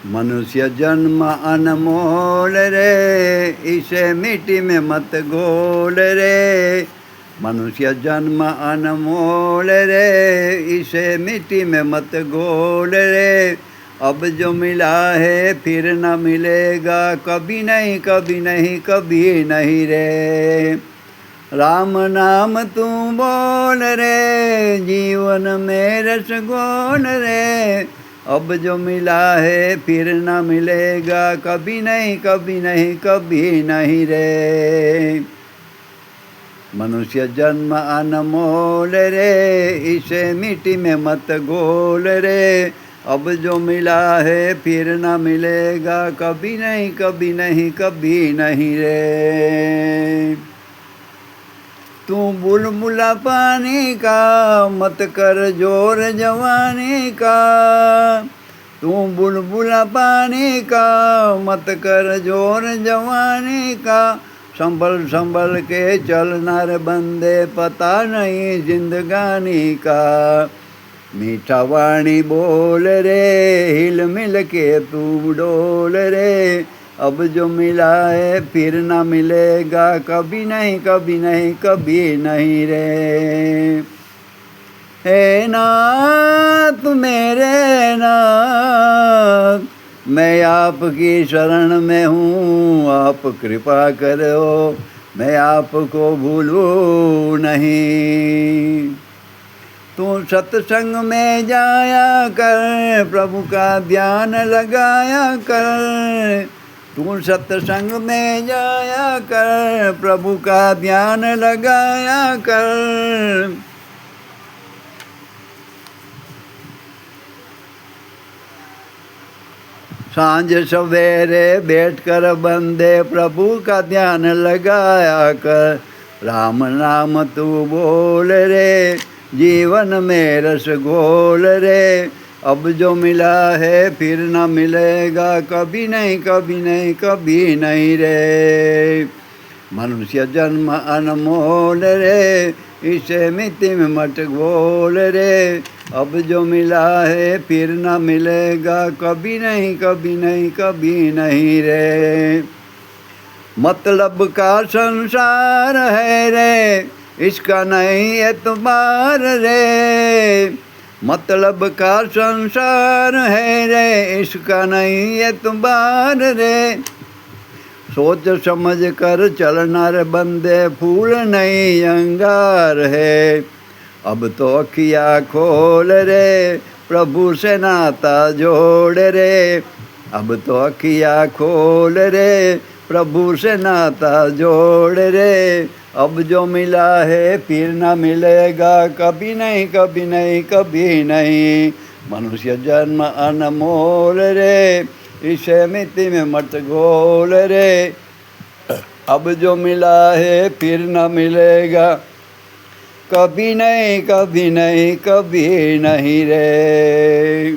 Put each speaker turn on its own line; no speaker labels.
मनुष्य जन्म अनमोल रे, इसे मिट्टी में मत घोल रे। मनुष्य जन्म अनमोल रे, इसे मिट्टी में मत घोल रे। अब जो मिला है फिर न मिलेगा, कभी नहीं कभी नहीं कभी नहीं रे। राम नाम तू बोल रे, जीवन में रस घोल रे। अब जो मिला है फिर न मिलेगा, कभी नहीं कभी नहीं कभी नहीं रे। मनुष्य जन्म अनमोल रे, इसे मिट्टी में मत घोल रे। अब जो मिला है फिर न मिलेगा, कभी नहीं कभी नहीं कभी नहीं रे। तू बुलबुला पानी का, मत कर जोर जवानी का। तू बुलबुला पानी का, मत कर जोर जवानी का। संभल संभल के चलना रे बंदे, पता नहीं जिंदगानी का। मीठा वाणी बोल रे, हिल मिल के तू डोल रे। अब जो मिला है फिर ना मिलेगा, कभी नहीं कभी नहीं कभी नहीं रे। हे नाथ मेरे नाथ, मैं आपकी शरण में हूँ, आप कृपा करो मैं आपको भूलूँ नहीं। तू सत्संग में जाया कर, प्रभु का ध्यान लगाया कर। तू सत्संग में जाया कर, प्रभु का ध्यान लगाया कर। सांझ सवेरे बैठकर बंदे, प्रभु का ध्यान लगाया कर। राम नाम तू बोल रे, जीवन में रस घोल रे। अब जो मिला है फिर न मिलेगा, कभी नहीं कभी नहीं कभी नहीं रे। मनुष्य जन्म अनमोल रे, इसे मिट्टी में मत घोल रे। अब जो मिला है फिर न मिलेगा, कभी नहीं कभी नहीं कभी नहीं रे। मतलब का संसार है रे, इसका नहीं एतबार रे। मतलब का संसार है रे, इसका नहीं एतबार रे। सोच समझ कर चलना रे बंदे, फूल नहीं अंगार है। अब तो अखिया खोल रे, प्रभु से नाता जोड़ रे। अब तो अखिया खोल रे, प्रभु से नाता जोड़ रे। अब जो मिला है फिर न मिलेगा, कभी नहीं कभी नहीं कभी नहीं। मनुष्य जन्म अनमोल रे, इसे मिट्टी में मत घोल रे। अब जो मिला है फिर न मिलेगा, कभी नहीं कभी नहीं कभी नहीं रे।